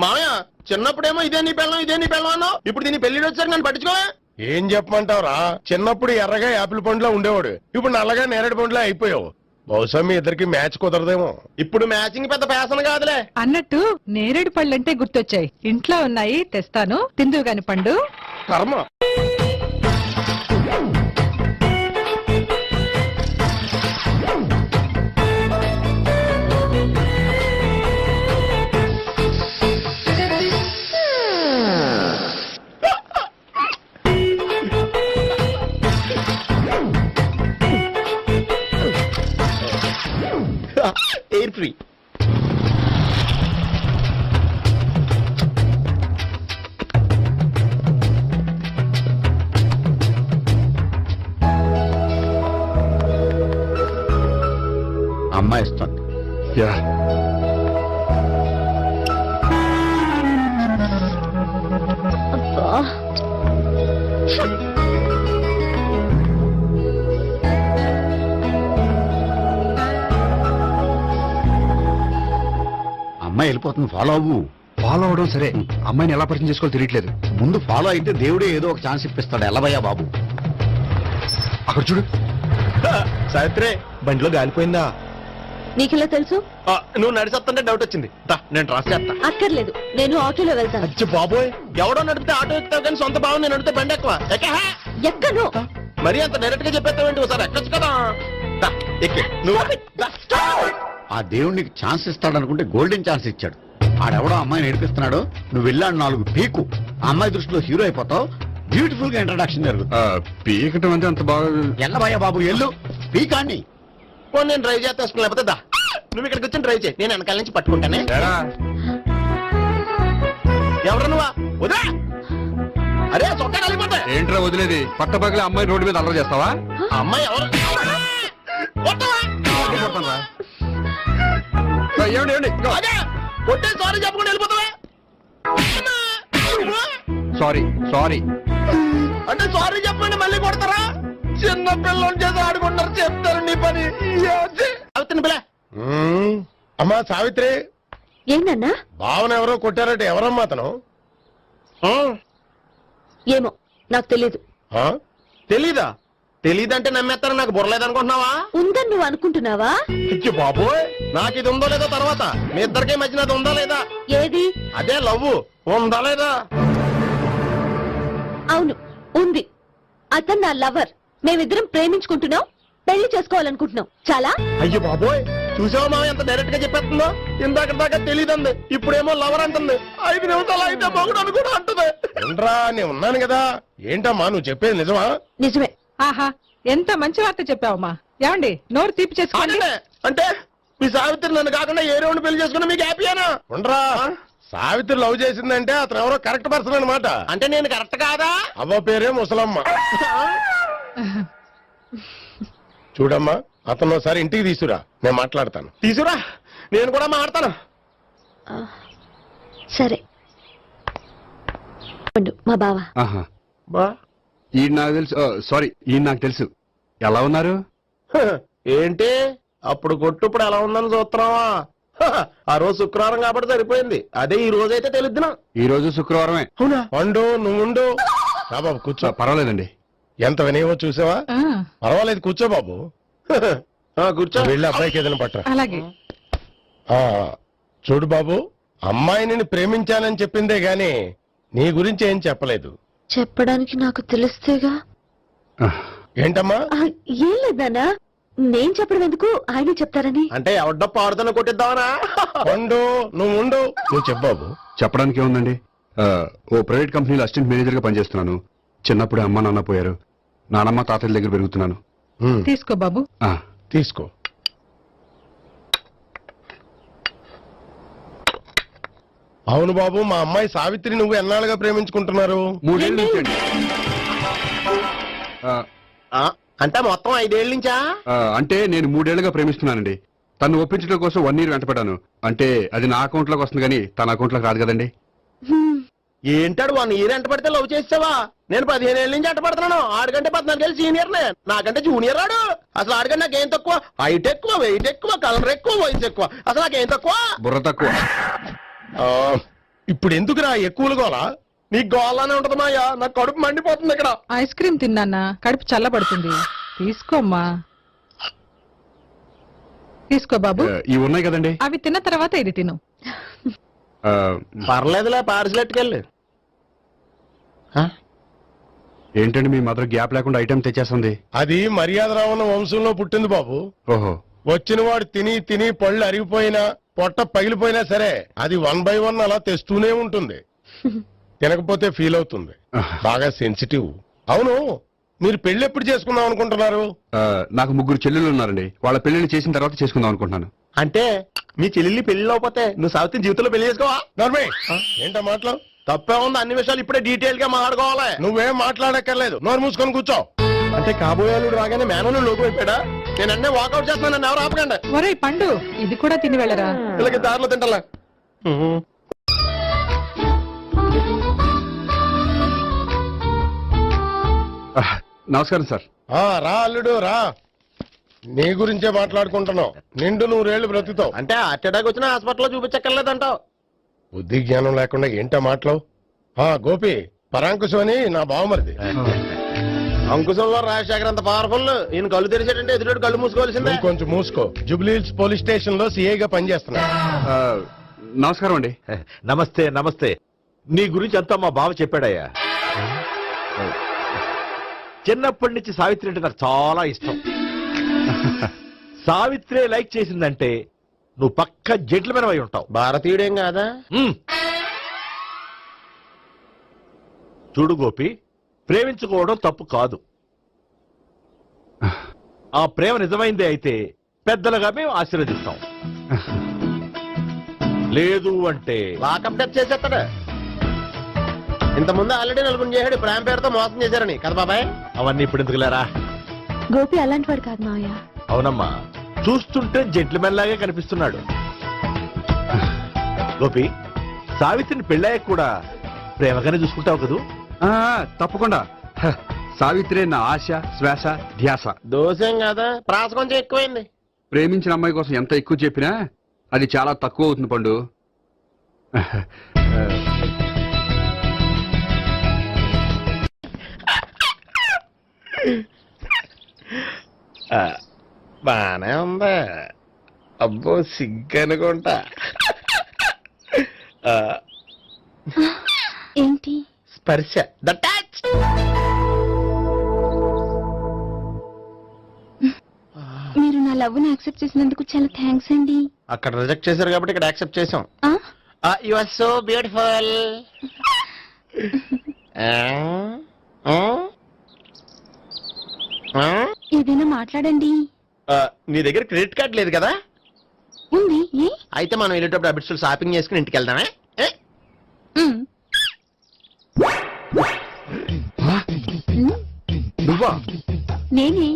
మామయ్య, చిన్నప్పుడేమో ఇదే నీ పెళ్ళం అన్నావు. ఇప్పుడు దీని పెళ్లి వచ్చారు, నన్ను పట్టించుకోవా? ఏం చెప్పమంటావురా? చిన్నప్పుడు ఎర్రగా యాపిల్ పండులా ఉండేవాడు, ఇప్పుడు నల్లగా నేరేడు పండులా అయిపోయావు. బహుశా మీ ఇద్దరికి మ్యాచ్ కుదరదేమో. ఇప్పుడు మ్యాచింగ్ పెద్ద ఫ్యాషన్ కాదులే. అన్నట్టు నేరేడు పళ్ళంటే గుర్తొచ్చాయి. ఇంట్లో ఉన్నాయి, తెస్తాను, తిందువు గాని పండు. కర్మ. Air free. అమ్మాయి ఇస్తుంది. అమ్మాయి వెళ్ళిపోతుంది, ఫాలో అవ్వు. ఫాలో అవడం సరే, అమ్మాయిని ఎలా పరిచయం చేసుకోవాలో తెలియట్లేదు. ముందు ఫాలో అయితే దేవుడే ఏదో ఒక ఛాన్స్ ఇప్పిస్తాడు. ఎల్లవయ్యా బాబు. అక్కడ చూడు. సావిత్రి, బండిలో గాలిపోయిందా? నీకెలా తెలుసు? నువ్వు నడిచేస్తుంటే డౌట్ వచ్చింది. నేను రాసి చేస్తా. అక్కర్లేదు, నేను ఆటోలో వెళ్తాను. అచ్చి బాబోయ్, ఎవడో నడిపితే ఆటో ఎక్కుతావు కానీ సొంత భావం నేను నడిపితే బండి ఎక్కువ. ఎక్కను. మరి అంత డైరెక్ట్ గా చెప్పేస్తావేంటి? ఒకసారి ఎక్కొచ్చు కదా. ఎక్కే నువ్వు. ఆ దేవుడికి ఛాన్స్ ఇస్తాడనుకుంటే గోల్డెన్ ఛాన్స్ ఇచ్చాడు. ఆడెవడో అమ్మాయిని ఏడిపిస్తున్నాడు, నువ్వు వెళ్ళాడు 4 పీకు. ఆ అమ్మాయి దృష్టిలో హీరో అయిపోతావు. బ్యూటిఫుల్ గా ఇంట్రడక్షన్ జరుగుతుంది. పీకటం అంటే అంత బాగా. ఎల్లబయ్యా బాబు, ఎల్లు పీకాన్ని. నేను డ్రైవ్ చేస్తాను, లేకపోతే దా నువ్వు ఇక్కడికి వచ్చి డ్రైవ్ చేయి, నేను వెనకాల నుంచి పట్టుకుంటానే. ఎవరు నువ్వా? వదా. అరే చొక్కా కలిపోతా. ఏంట్రా వదిలేది? పట్టపగలే అమ్మాయి రోడ్డు మీద అల్లరి చేస్తావా? అమ్మాయి ఎవరు? కొట్టే సారీ చెప్పకుండా వెళ్ళిపోతావా? సారీ సారీ అంటే సారీ చెప్పండి మళ్ళీ కొడతారా? చిన్న పిల్లలు చేసి ఆడుకుంటారు, చెప్తారు నీ పని. అవుతుంది పిల్ల. అమ్మా సావిత్రి, ఏంటన్నా? భావన ఎవరో కొట్టారట. ఎవరమ్మా అతను? ఏమో నాకు తెలీదు. తెలీదా? తెలీదంటే నమ్మేస్తాను, నాకు బుర్రలేదనుకుంటున్నావా? ఉందని నువ్వు అనుకుంటున్నావా? ఇచ్చి బాబోయ్, నాకు ఇది ఉందో లేదో తర్వాత. మీ ఇద్దరికే మధ్యన అది ఉందా లేదా? ఏది? అదే లవ్ ఉందా లేదా? అవును, ఉంది. అతను నా లవర్. మేమిద్దరం ప్రేమించుకుంటున్నాం, పెళ్లి చేసుకోవాలనుకుంటున్నాం. చాలా. అయ్యో బాబోయ్, చూసావా మామ ఎంత డైరెక్ట్ గా చెప్పేస్తుందో? ఇందాక దాకా తెలియదండి, ఇప్పుడేమో లవర్ అంటుంది. 5 నిమిషాలు అయితే మగుడు అని కూడా అంటుంది. ఏంట్రా, నేను ఉన్నాను కదా. ఏంటమ్మా నువ్వు చెప్పేది నిజమా? నిజమే. ఆహా, ఎంత మంచి వార్త చెప్పావమ్మా. ఏమండి, నోరు తీపి చేసుకోండి. అంటే మీ సావిత్రి నన్ను కాకుండా ఏ రౌండ్ పెళ్లి చేసుకున్నా మీకు హ్యాపీయేనా? ఉండరా, సావిత్రి లవ్ చేసిందంటే అతను ఎవరో కరెక్ట్ పర్సన్ అనమాట. అంటే నేను కరెక్ట్ కాదా? అవ్వ పేరే ముసలమ్మ. చూడమ్మా అతను ఒకసారి ఇంటికి తీసురా, నేను మాట్లాడతాను. తీసురా, నేను కూడా మాట్లాడతాను. సరే మా బావ. బా ఈయన నాకు తెలుసు, సారీ ఈయన నాకు తెలుసు. ఎలా ఉన్నారు? హ, ఏంటి అప్పుడు కొట్టు ఇప్పుడు ఎలా ఉందని చూస్తున్నావా? హ, ఆ రోజు శుక్రవారం కాబట్టి సరిపోయింది. అదే ఈ రోజు అయితే తెలుద్దునా. ఈ రోజు శుక్రవారమే. అవునా? వండు, నువ్వు ఉండు. రా బాబు కూర్చో. పర్వాలేదండి. ఎంత వినయమో చూసావా? ఆ, పర్వాలేదు, కూర్చో బాబు. కూర్చో. వెళ్ళి అబ్బాయికి ఏదైనా పట్ట. అలాగే. చూడు బాబు, అమ్మాయిని నేను ప్రేమించానని చెప్పిందే గాని నీ గురించి ఏం చెప్పలేదు. చెప్పడానికి నాకు తెలిస్తేగా. ఏంటమ్మా? ఏం లేదన్నా, నేను చెప్పడం ఎందుకు, ఆయన చెప్తారని. అంటే ఎవడ్డో పాడుతున్న కొట్టిద్దామనా? వండు, నువ్వు ఉండు. నువ్వు చెప్పు బాబు. చెప్పడానికి ఏముందండి, ఓ ప్రైవేట్ కంపెనీలో అసిస్టెంట్ మేనేజర్ గా పనిచేస్తున్నాను. చిన్నప్పుడే అమ్మ నాన్న పోయారు. నానమ్మ తాతయ్య దగ్గర పెరుగుతున్నాను. తీసుకో బాబు. తీసుకో. అవును బాబు, మా అమ్మాయి సావిత్రి నువ్వు ఎన్నాళ్ళుగా ప్రేమించుకుంటున్నారు? 3 ఏళ్ళ నుంచి అండి. అంటే మొత్తం 5 ఏళ్ళ నుంచా? అంటే నేను 3 ఏళ్లుగా ప్రేమిస్తున్నానండి. తను ఒప్పించడం కోసం 1 year వెంటపడ్డాను. అంటే అది నా అకౌంట్ లోకి వస్తుంది కానీ తన అకౌంట్ లోకి రాదు కదండి. ఏంటాడు 1 year ఎంట పడితే లవ్ చేసావా? నేను 15 ఏళ్ళ నుంచి ఎంట పడుతున్నాను. ఆడికంటే 14 ఏళ్ళు సీనియర్ నే, నాకంటే జూనియర్ రాడు. అసలు ఆడికంటే నాకేం తక్కువ? హైట్ ఎక్కువ, వెయిట్ ఎక్కువ, కలర్ ఎక్కువ, వయసు ఎక్కువ. అసలు నాకేం తక్కువ? బుర్ర తక్కువ. ఇప్పుడు ఎందుకురా ఎక్కువలు గోలా? నీకు గోలానే ఉంటది మాయా, నాకు కడుపు మండిపోతుంది ఇక్కడ. ఐస్ క్రీమ్ తిన్నానా, కడుపు చల్లబడుతుంది. తీసుకోమ్మా. తీసుకో బాబు. ఇవి ఉన్నాయి కదండి. అవి తిన్న తర్వాత ఇది తిను. పర్లేదులే, పార్సిల్ ఎట్టుకెళ్ళి. ఏంటండి మీ మదర్ గ్యాప్ లేకుండా ఐటెం తెచ్చేస్తుంది? అది మర్యాద రావణ వంశంలో పుట్టింది బాబు. ఓహో. వచ్చిన వాడు తిని తిని పళ్ళు అరిగిపోయినా పొట్ట పగిలిపోయినా సరే అది 1 by 1 అలా తెస్తూనే ఉంటుంది. తినకపోతే ఫీల్ అవుతుంది. బాగా సెన్సిటివ్. అవును, మీరు పెళ్లి ఎప్పుడు చేసుకుందాం అనుకుంటున్నారు? నాకు 3 చెల్లెళ్ళు ఉన్నారండి. వాళ్ళ పెళ్లిని చేసిన తర్వాత చేసుకుందాం అనుకుంటున్నాను. అంటే మీ చెల్లెల్ని పెళ్లి లేకపోతే నువ్వు సావిత్రి జీవితంలో పెళ్లి చేసుకోవా? నర్మే, ఏంటో మాటలు? తప్పే ఉంది. అన్ని విషయాలు ఇప్పుడే డీటెయిల్ గా మాట్లాడుకోవాలి. నువ్వేం మాట్లాడక్కర్లేదు, నోరు మూసుకొని కూర్చో. అంటే కాబోయేలుడు రాగానే మేనను లోకి అయిపోయాడా? నేను అన్నీ వాకౌట్ చేస్తున్నాను, నన్ను ఎవరు ఆపకండి. ఒరే పండు, ఇది కూడా తిని వెళ్ళరా. వీళ్ళకి దారిలో తింటలే. నమస్కారం సార్. రా అల్లుడు రా. నీ గురించే మాట్లాడుకుంటున్నావు. నిండు 100 ఏళ్ళు బ్రతుకుతావు. అంటే హార్ట్ అటాక్ వచ్చినా హాస్పిటల్లో చూపించక్కర్లేదంటావు. బుద్ధి జ్ఞానం లేకుండా ఏంటో మాటలు? గోపి, పరాంకుశం అని నా బావమరిది. అంకుశంలో రాజశేఖర్ అంత పవర్ఫుల్. ఈయన కళ్ళు తెరిచాడంటే ఎదురు కళ్ళు మూసుకోవాల్సిందే. కొంచెం మూసుకో. జూబ్లీహిల్స్ పోలీస్ స్టేషన్ లో సిఐగా పనిచేస్తున్నా. నమస్కారం అండి. నమస్తే నమస్తే. నీ గురించి అంతా మా బావ చెప్పాడయ్యా. చిన్నప్పటి నుంచి సావిత్రి అంటే నాకు చాలా ఇష్టం. సావిత్రి లైక్ చేసిందంటే నువ్వు పక్క జెంట్లమెన్ అయి ఉంటావు. భారతీయుడేం కాదా? చూడు గోపి, ప్రేమించుకోవడం తప్పు కాదు. ఆ ప్రేమ నిజమైందే అయితే పెద్దలుగా మేము ఆశీర్వదిస్తాం. లేదు అంటే లాకప్ డెత్ చేసేస్తాడు. ఇంతకుముందు ఆల్రెడీ 4 చేశాడు ప్రేమ పేరుతో మోసం చేశారని కదా బాబాయ్. అవన్నీ ఇప్పుడు ఎందుకు లేరా? గోపి అలాంటి వాడు కాదు మావయ్య. అవునమ్మా, చూస్తుంటే జెంట్లమెన్ లాగే కనిపిస్తున్నాడు. గోపి, సావిత్రిని పెళ్ళాక కూడా ప్రేమగానే చూసుకుంటావు కదూ? తప్పకుండా. సావిత్రి నా ఆశ, శ్వాస, ధ్యాస. దోషం కదా, ప్రాస కొంచెం ఎక్కువైంది. ప్రేమించిన అమ్మాయి కోసం ఎంత ఎక్కువ చెప్పినా అది చాలా తక్కువ అవుతుంది పండు. బానే ఉందా? అబ్బో సిగ్గనుకుంటా. ఏంటి? స్పర్శ, ద టచ్. మీరు నా లవ్ ని యాక్సెప్ట్ చేసినందుకు చాలా థ్యాంక్స్ అండి. అక్కడ రిజెక్ట్ చేశారు కాబట్టి ఇక్కడ యాక్సెప్ట్ చేసాం. You are so beautiful. ఏదైనా మాట్లాడండి. నీ దగ్గర క్రెడిట్ కార్డ్ లేదు కదా? ఉంది. అయితే మనం వెళ్ళేటప్పుడు అబిట్స్ షాపింగ్ చేసుకుని ఇంటికి వెళ్దామే. నువ్వా? నేనే.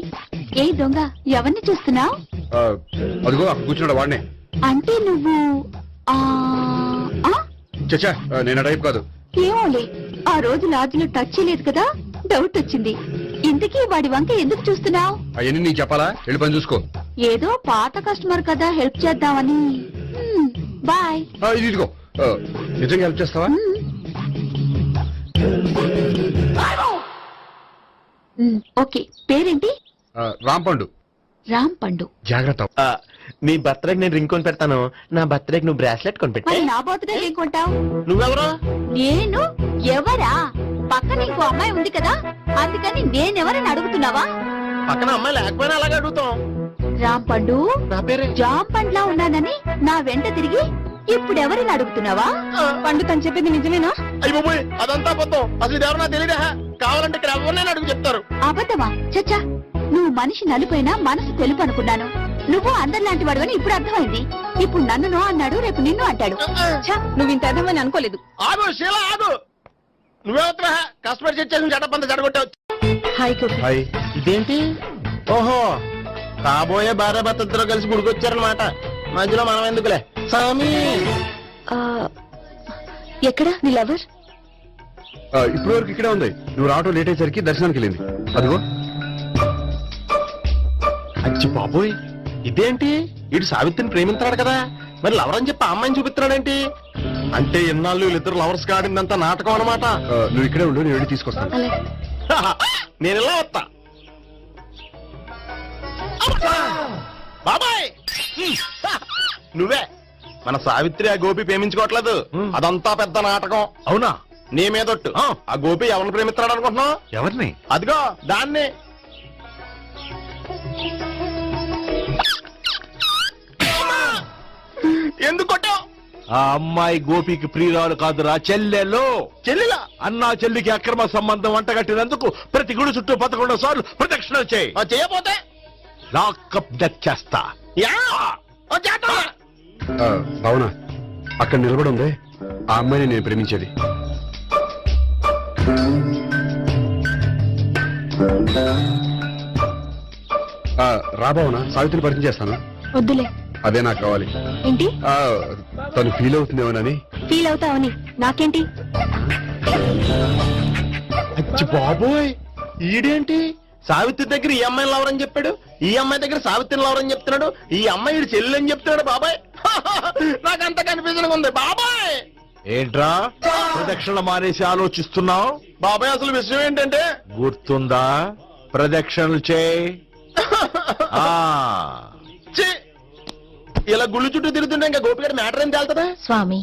ఏ దొంగ, ఎవరిని చూస్తున్నావు? అదిగో అక్కడ కూర్చున్నాడు వాడినే. అంటే నువ్వు ఆ ఆ? చచ్చా నేను టైప్ కాదు. ఏమోలే, ఆ రోజు లాడ్జిలో టచ్ చేయలేదు కదా, డౌట్ వచ్చింది. ఇంతకీ వాడి వంక ఎందుకు చూస్తున్నావు? అవన్నీ నీకు చెప్పాలా? వెళ్ళి పని చూసుకో. ఏదో పాత కస్టమర్ కదా, హెల్ప్ చేద్దామని. బాయ్. ఇదిగో నిజంగా హెల్ప్ చేస్తావా? ఓకే. పేరేంటి? రాంపండు. రామ్ పండు. జాగ్రత్త. నీ బర్త్డేకి నేను రింగ్ కొని పెడతాను, నా బర్త్డేకి నువ్వు బ్రాస్లెట్ కొని పెట్టే. మరి నా బర్త్డే ఏం కొంటావు? నువ్వెవరో? నేను ఎవరా? పక్కన ఇంకో అమ్మాయి ఉంది కదా, అందుకని నేనెవరని అడుగుతున్నావా? పక్కన అమ్మాయి లేకపోయినా అలాగే అడుగుతాం. రామ్ పండు, నా పేరే జామ్ పండ్లా ఉన్నానని నా వెంట తిరిగి ఇప్పుడెవరిని అడుగుతున్నావా? పండు తను చెప్పింది నిజమేనా? అయ్యి బాబోయ్, అదంతా అబద్ధం. అసలు ఇది ఎవరన్నా తెలియదా? కావాలంటే ఇక్కడ ఎవరినైనా అడుగు చెప్తారు. అబద్ధమా? చచ్చా, నువ్వు మనిషి నలుపైనా మనసు తెలుపు అనుకున్నాను. నువ్వు అందరిలాంటి వాడు అని ఇప్పుడు అర్థమైంది. ఇప్పుడు నన్ను నో అన్నాడు, రేపు నిన్ను అంటాడు. నువ్వు ఇంత అర్థమని అనుకోలేదు. ఆగు శీల, ఆగు. నువ్వేవత్రా కస్టమర్ చేసి జడపంత జడగొట్టావు. హాయ్ గోపి. హాయ్. ఇదేంటి? ఓహో, కాబోయే భార్య భర్త ఇద్దరు కలిసి గుడికొచ్చారనమాట. మధ్యలో మనం ఎందుకులే స్వామి. ఎక్కడ నీ లవర్? ఇప్పటి వరకు ఇక్కడే ఉంది. నువ్వు రావటం లేట్ అయ్యేసరికి దర్శనానికి వెళ్ళింది. అదిగో. అచ్చి బాబోయ్, ఇదేంటి? ఇటు సావిత్రిని ప్రేమిస్తున్నాడు కదా, మరి లవర్ అని చెప్పి ఆ అమ్మాయిని చూపిస్తున్నాడేంటి? అంటే ఇన్నాళ్ళు వీళ్ళిద్దరు లవర్స్ కాడిందంతా నాటకం అనమాట. నువ్వు ఇక్కడే ఉండు, నేను వెళ్ళి తీసుకొస్తాను. నేను ఇలా వస్తా. బాబాయ్, నువ్వే మన సావిత్రి ఆ గోపి ప్రేమించుకోవట్లేదు. అదంతా పెద్ద నాటకం. అవునా? నీ మీదొట్టు. ఆ గోపి ఎవరిని ప్రేమిస్తున్నాడు అనుకుంటున్నావు? ఎవరిని? అదిగో దాన్ని. ఎందుకు కొట్టావు? ఆ అమ్మాయి గోపికి ప్రియురాలు కాదురా, చెల్లెలు. చెల్లిలా? అన్నా చెల్లికి అక్రమ సంబంధం వంటగట్టినందుకు ప్రతి గుడి చుట్టూ 11 సార్లు ప్రదక్షిణ చేయి. చేయపోతే లాకప్ డెత్ చేస్తా. అవునా? అక్కడ నిలబడి ఉంది ఆ అమ్మాయిని నేను ప్రేమించేది. రాబావునా? సావిత్రిని పరిచయం చేస్తాను. వద్దులే. అదే నాకు కావాలి. ఏంటి? తను ఫీల్ అవుతుందేమోనని. ఫీల్ అవుతావని నాకేంటి? అచ్చి బాబోయ్, ఈడేంటి సావిత్రి దగ్గర ఈ అమ్మాయిని లవర్ అని చెప్పాడు, ఈ అమ్మాయి దగ్గర సావిత్రిని లవర్ అని చెప్తున్నాడు, ఈ అమ్మాయి ఈడు చెల్లి అని చెప్తున్నాడు. బాబాయ్, నాకంత కన్ఫ్యూజన్ ఉంది బాబాయ్. ఏంట్రా ప్రదక్షిణ మానేసి ఆలోచిస్తున్నావు? బాబాయ్, అసలు విషయం ఏంటంటే గుర్తుందా? ప్రదక్షిణలు చేయి. ఇలా గుళ్ళు చుట్టూ తిరుగుతుంటే ఇంకా గోపిగడ మ్యాటర్ ఏం తేలుతుందా? స్వామి,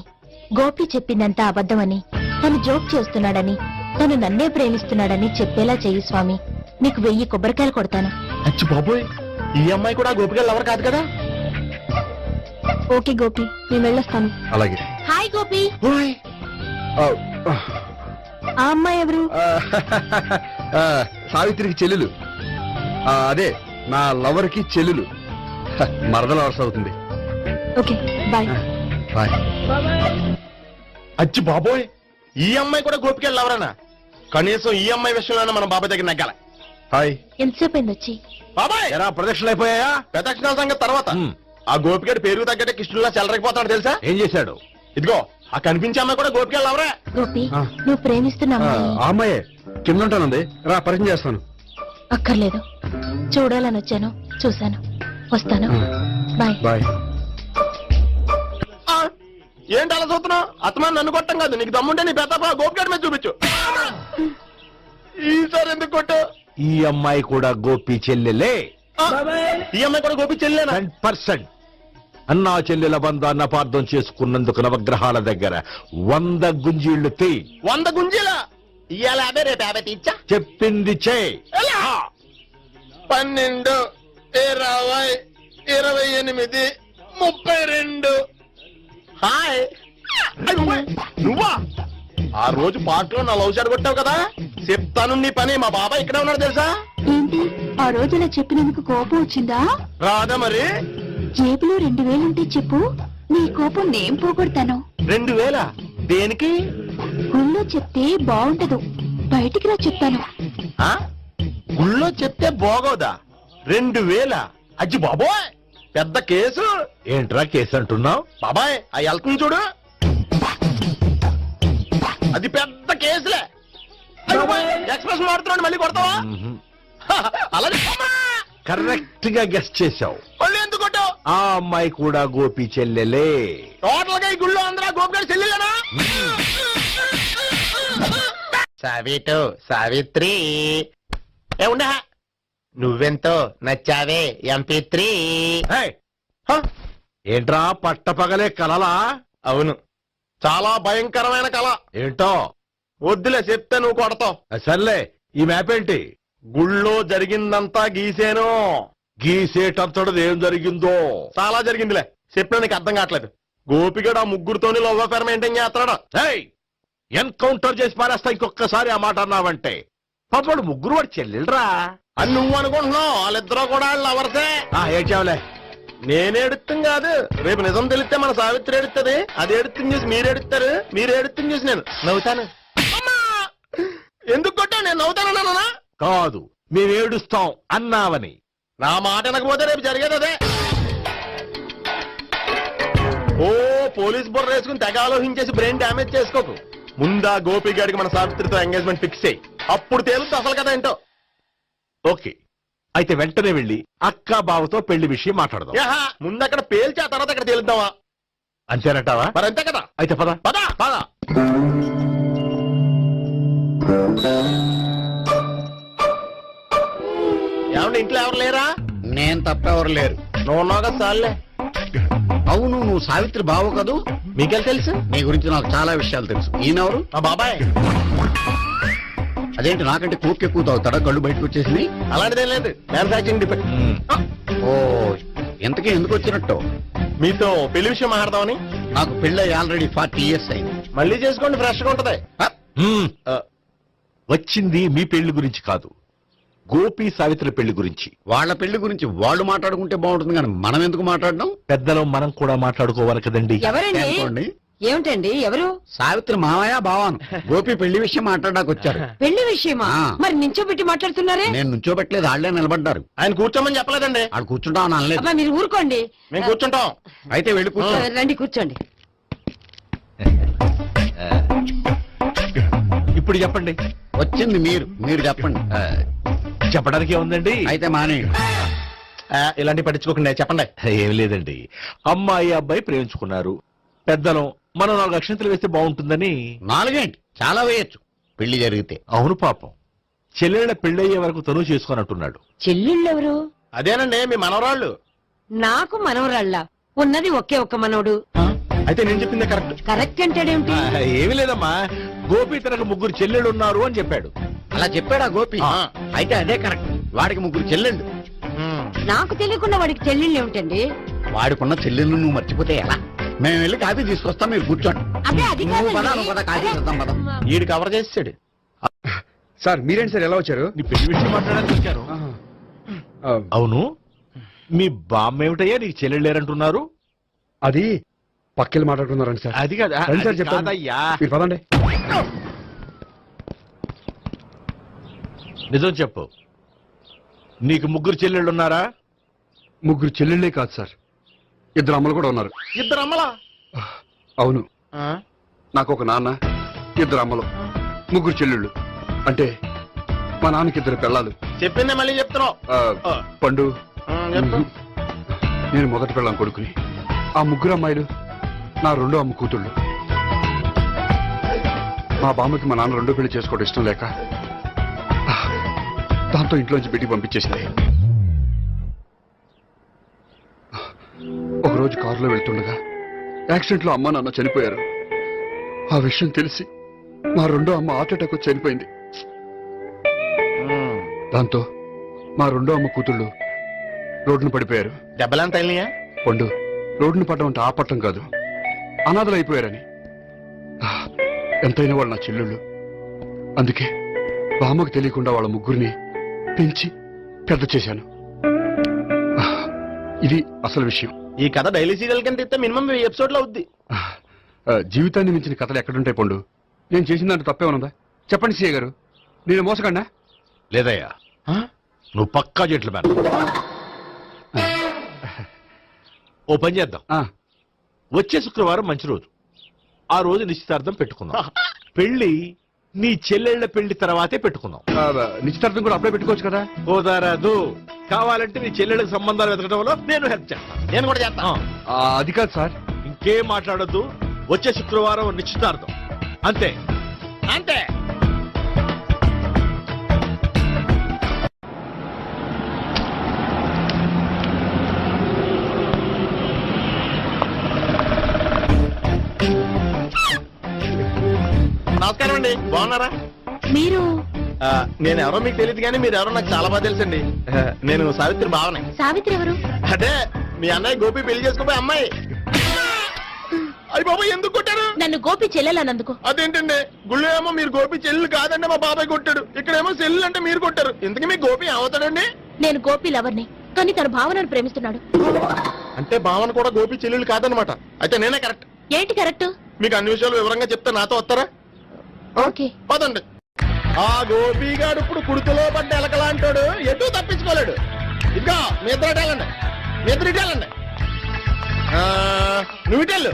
గోపి చెప్పిందంతా అబద్ధమని, తను జోక్ చేస్తున్నాడని, తను నన్నే ప్రేమిస్తున్నాడని చెప్పేలా చెయ్యి స్వామి. నీకు 1000 కొబ్బరికాయలు కొడతాను. అచ్చి బాబోయ్, ఈ అమ్మాయి కూడా గోపిగడ లవర్ కాదు కదా? ఓకే గోపి, నేను వెళ్ళొస్తాను. అలాగే. హాయ్ గోపి. ఆ, ఆ అమ్మాయి ఎవరు? సావిత్రికి చెల్లెలు. అదే నా లవర్ కి చెల్లెలు. మరదల వరుస అవుతుంది. Okay, bye. బాయ్. అచ్చి బాబోయ్, ఈ అమ్మాయి కూడా గోపిగడ లవరేనా? కనీసం ఈ అమ్మాయి విషయంలోనే మన బాబాయ్ దగ్గర నగ్గాల. హాయ్. ఎంతసేపు అయింది వచ్చి? బాబాయ్, ఎరా ప్రదక్షిణలు అయిపోయాయా? ప్రదక్షిణాల సంగతి తర్వాత. ఆ గోపిగడ పేరు తగ్గట్టే కృష్ణులా చెలరకపోతాడు తెలుసా? ఏం చేశాడు? ఇదిగో ఆ కనిపించే అమ్మాయి కూడా గోపిగడ లవరే. గోపి, నువ్వు ప్రేమిస్తున్నా ఆ అమ్మాయే కింద ఉంటానండి. రా, పరిచయం చేస్తాను. అక్కర్లేదు, చూడాలని వచ్చాను, చూశాను, వస్తాను. బాయ్. బాయ్. ఏంటి అలా చూస్తున్నావు? అత్తమాని నన్ను కొట్టం కాదు, నీకు దమ్ముంటే నీ పెద్ద గోపిగడ మీద చూపించు. ఈసారి ఎందుకు కొట్టు? ఈ అమ్మాయి కూడా గోపి చెల్లెలే. ఈ అమ్మాయి కూడా గోపి చెల్లెనా? 100%. అన్నా చెల్లెల బంధాన్ని అపార్థం చేసుకున్నందుకు నవగ్రహాల దగ్గర 100 గుంజీళ్లు తీ. 100 గుంజీలా? ఇవాళ 50, రేపు 50 తీచ్చా. చెప్పింది చే. 12, 20, 28, 32. హాయ్. నువ్వా? ఆ రోజు పార్టీలో నా లవ్ షాట్ కొట్టావు కదా, చెప్తాను నీ పని. మా బాబాయ్ ఇక్కడే ఉన్నాడు తెలుసా? ఏంటి, ఆ రోజు ఇలా చెప్పినందుకు కోపం వచ్చిందా? రాదా మరి? జేబులో 2000 ఉంటే చెప్పు, నీ కోపం నేను పోగొడతాను. 2000? దేనికి? గుళ్ళో చెప్తే బాగుంటదు, బయటికి రా చెప్తాను. గుళ్ళో చెప్తే బాగోదా 2000 అజ్జి బాబోయ్ పెద్ద కేసు. ఏంట్రా కేసు అంటున్నావు? బాబాయ్ ఆ వెళ్తుంది చూడు, అది పెద్ద కేసులే. ఎక్స్ప్రెస్ మాడుతున్నాడు, మళ్ళీ కొడతావా? అలా కరెక్ట్ గా గెస్ట్ చేశావు. మళ్ళీ ఎందుకు కొట్టావు? ఆ అమ్మాయి కూడా గోపి చెల్లెలే. టోటల్ గా ఈ గుళ్ళో అందరూ గోపిగారి చెల్లెలేనా? సావిటు సావిత్రి ఏ ఉండే, నువ్వెంతో నచ్చావే MP3. ఏంట్రా పట్టపగలే కలలా? అవును, చాలా భయంకరమైన కళ. ఏంటో వద్దులే, చెప్తే నువ్వు కొడతావు. సర్లే, ఈ మ్యాప్ ఏంటి? గుళ్ళో జరిగిందంతా గీసేను. గీసేటంతటది ఏం జరిగిందో? చాలా జరిగిందిలే, చెప్పినా నీకు అర్థం కావట్లేదు. గోపిగడు ఆ ముగ్గురుతోని లవ్ అఫేర్ మెయింటైన్ చేస్తున్నాడు. ఎన్కౌంటర్ చేసి పారేస్తా ఇంకొకసారి ఆ మాట అన్నావంటే. పాపడు ముగ్గురు వాడు చెల్లెలరా అని నువ్వు అనుకుంటున్నావు. వాళ్ళిద్దరూ కూడా లవర్సే. ఏడ్చావులే, నేనేడుతుంది కాదు, రేపు నిజం తెలిస్తే మన సావిత్రి ఎడుతుంది. అది ఎడుతుంది చూసి మీరు ఎడుతారు, మీరు ఎడుతుంది చూసి నేను నవ్వుతాను. ఎందుకు కొట్టా? నేను నవ్వుతానన్నా కాదు, మేము ఏడుస్తాం అన్నావని. నా మాట అనకపోతే రేపు జరిగేది అదే. ఓ పోలీస్ బుర్ర వేసుకుని తెగ ఆలోచించేసి బ్రెయిన్ డ్యామేజ్ చేసుకోకు. ముందా గోపి గారికి మన సావిత్రితో ఎంగేజ్మెంట్ ఫిక్స్ అయ్యి అప్పుడు తేలుతుంది అసలు కదా ఏంటో. ఓకే, అయితే వెంటనే వెళ్ళి అక్క బావతో పెళ్లి విషయం మాట్లాడదాం. ముందు అక్కడ పేల్చి ఆ తర్వాత అక్కడ తేలుద్దామా? అంతేనంటావా? మరి అంతే కదా. అయితే పద పద పద. ఏమంటే ఇంట్లో ఎవరు లేరా? నేను తప్పెవరు లేరు. నువ్వు ఉన్నావు కదా సార్లే. అవును, నువ్వు సావిత్రి బావు కదూ? మీకెళ్ళి తెలుసు? నీ గురించి నాకు చాలా విషయాలు తెలుసు. ఈయనెవరు? మా బాబాయ్. అదేంటి నాకంటే కూక్ ఎక్కువ తాగుతాడా? కళ్ళు బయటకు వచ్చేసింది. అలాంటిదేం లేదు, మ్యానుఫాక్చరింగ్ డిఫెక్ట్. ఓ, ఇంతకీ ఎందుకు వచ్చినట్టు? మీతో పెళ్లి విషయం మాట్లాడదామని. నాకు పెళ్ళి ఆల్రెడీ 40 years అయింది. మళ్ళీ చేసుకోండి, ఫ్రెష్ గా ఉంటది. వచ్చింది మీ పెళ్లి గురించి కాదు, గోపి సావిత్రి పెళ్లి గురించి. వాళ్ళ పెళ్లి గురించి వాళ్ళు మాట్లాడుకుంటే బాగుంటుంది, కానీ మనం ఎందుకు మాట్లాడడం? పెద్దలో మనం కూడా మాట్లాడుకోవాలి కదండి. అనుకోండి. ఏమిటండి ఎవరు? సావిత్రి మామయ్య బావాను గోపి పెళ్లి విషయం మాట్లాడడానికి వచ్చారు. పెళ్లి విషయమా? మరి నించోబెట్టి మాట్లాడుతున్నారే? నేను నుంచోబెట్టలేదు, వాళ్ళే నిలబడ్డారు. ఆయన కూర్చోమని చెప్పలేదండి. వాళ్ళు కూర్చుంటామని అనలేదు. అబ్బా, మీరు ఊరుకోండి. మేము కూర్చుంటాం. అయితే వెళ్ళి కూర్చో. రండి కూర్చోండి. ఇప్పుడు చెప్పండి. వచ్చింది మీరు చెప్పండి. చెప్పడానికి ఏముందండి? అయితే మానేయండి. ఇలాంటి పట్టించుకోకుండా చెప్పండి. ఏం లేదండి, అమ్మాయి అబ్బాయి ప్రేమించుకున్నారు. పెద్దలు మనం 4 అక్షంతలు వేస్తే బాగుంటుందని. 4 ఏంటి, చాలా వేయచ్చు పెళ్లి జరిగితే. అవును పాపం, చెల్లెళ్ళ పెళ్ళయ్యే వరకు తను చేసుకున్నట్టున్నాడు. చెల్లెళ్ళెవరు? అదేనండి మీ మనవరాళ్ళు. నాకు మనవరాళ్ళ ఉన్నది ఒకే ఒక్క మనవడు. అయితే నేను చెప్పిందే కరెక్ట్. కరెక్ట్ అంటాడేమిటి? ఏమి లేదమ్మా, గోపి తనకు 3 చెల్లెళ్ళు ఉన్నారు అని చెప్పాడు. అలా చెప్పాడా గోపి? అయితే అదే కరెక్ట్. వాడికి 3 చెల్లెళ్ళు. నాకు తెలియకుండా వాడికి చెల్లెళ్ళు ఏమిటండి? వాడికున్న చెల్లెళ్ళు నువ్వు మర్చిపోతే ఎలా? మేము వెళ్ళి కాఫీ తీసుకొస్తాం, మీరు కూర్చోండి. అదే అది నువ్వు పద, నువ్వు పద, కాఫీ చేద్దాం పద. ఈడు కవర్ చేసాడు. సార్ మీరేంటి సార్, ఎలా వచ్చారు? నీ పెళ్లి విషయం మాట్లాడడానికి వచ్చారు. అవును, మీ బామ్మ ఏమిటయ్యా నీకు చెల్లెళ్ళు లేరంటున్నారు? అది పక్కెళ్ళి మాట్లాడుకున్నారండి సార్. అది కదా సార్ చెప్తాను, మీరు పదండి. నిజం చెప్పు, నీకు 3 చెల్లెళ్ళు ఉన్నారా? 3 చెల్లెళ్ళే కాదు సార్, 2 అమ్మలు కూడా ఉన్నారు. 2 అమ్మలా? అవును, నాకు ఒక నాన్న, 2 అమ్మలు, 3 చెల్లెళ్ళు. అంటే మా నాన్నకి 2 పిల్లలు. చెప్పిందే మళ్ళీ చెప్తున్నావు. పండు, నేను మొదటి పిల్లం కొడుకుని. ఆ 3 అమ్మాయిలు నా 2వ అమ్మ కూతుళ్ళు. మా బామ్మకి మా నాన్న 2వ పెళ్లి చేసుకోవడం ఇష్టం లేక దాంతో ఇంట్లోంచి బయటికి పంపించేసింది. ఒకరోజు కారులో వెళ్తుండగా యాక్సిడెంట్ లో అమ్మ నాన్న చనిపోయారు. ఆ విషయం తెలిసి మా 2వ అమ్మ హార్ట్ అటాక్ వచ్చి చనిపోయింది. దాంతో మా 2వ అమ్మ కూతుళ్ళు రోడ్డును పడిపోయారు. దెబ్బలంత తగిలినాయా? పండు, రోడ్డును పడ్డం అంటే ఆపట్టం కాదు, అనాథలు అయిపోయారని. ఎంతైనా వాళ్ళు నా చెల్లెళ్ళు. అందుకే బామ్మకు తెలియకుండా వాళ్ళ 3 పెంచి పెద్ద చేశాను. ఇది అసలు విషయం. ఈ కథ డైలీ సీరియల్ కింద ఇస్తే మినిమం 10 ఎపిసోడ్లు అవుద్ది. జీవితాన్ని మించిన కథలు ఎక్కడుంటాయి పండు? నేను చేసిన దాంట్లో తప్పే ఉన్నదా? చెప్పండి సీఏ గారు, నేను మోసగండా? లేదయ్యా, నువ్వు పక్కా జెంట్లు మ్యాన్. ఓ పని చేద్దాం, వచ్చే శుక్రవారం మంచి రోజు, ఆ రోజు నిశ్చితార్థం పెట్టుకుందాం. పెళ్లి నీ చెల్లెళ్ల పెళ్లి తర్వాతే పెట్టుకుందాం. నిశ్చితార్థం కూడా అప్పుడే పెట్టుకోవచ్చు కదా. కుదరదు, కావాలంటే నీ చెల్లెళ్ళకి సంబంధాలు వెతకడంలో నేను హెల్ప్ చేస్తాను. నేను కూడా చేస్తాను. అది కాదు సార్. ఇంకేం మాట్లాడొద్దు, వచ్చే శుక్రవారం నిశ్చితార్థం, అంతే అంతే. నమస్కారం అండి, బాగున్నారా? మీరు నేను ఎవరో మీకు తెలియదు కానీ మీరు ఎవరో నాకు చాలా బాగా తెలుసండి. నేను సావిత్రి బావనే. సావిత్రి ఎవరు? అదే మీ అన్నయ్య గోపి పెళ్లి చేసుకోపోయి అమ్మాయి. అయ్యి బాబాయ్ ఎందుకు కొట్టారు? నన్ను గోపి చెల్లెలన్నందుకు. అదేంటండి, గుళ్ళు ఏమో మీరు గోపి చెల్లెలు కాదండి మా బాబాయ్ కొట్టాడు, ఇక్కడేమో చెల్లెలు అంటే మీరు కొట్టారు. ఇంతకీ మీ గోపి ఏమవుతాడండి? నేను గోపి లవర్ని, కానీ తన భావనను ప్రేమిస్తున్నాడు. అంటే భావన కూడా గోపి చెల్లెలు కాదనమాట. అయితే నేనే కరెక్ట్. ఏంటి కరెక్ట్? మీకు అన్ని విషయాలు వివరంగా చెప్తే నాతో వస్తారా? ఓకే పదండి. ఆ గోపిగాడు ఇప్పుడు కుడుకులో పడ్డ ఎలకలాంటాడు, ఎటు తప్పించుకోలేడు. ఇంకా మీ ఇద్దరు ఇటాలండి, మీ ఇద్దరు ఇటాలండి. నువ్వు ఇటెళ్ళు.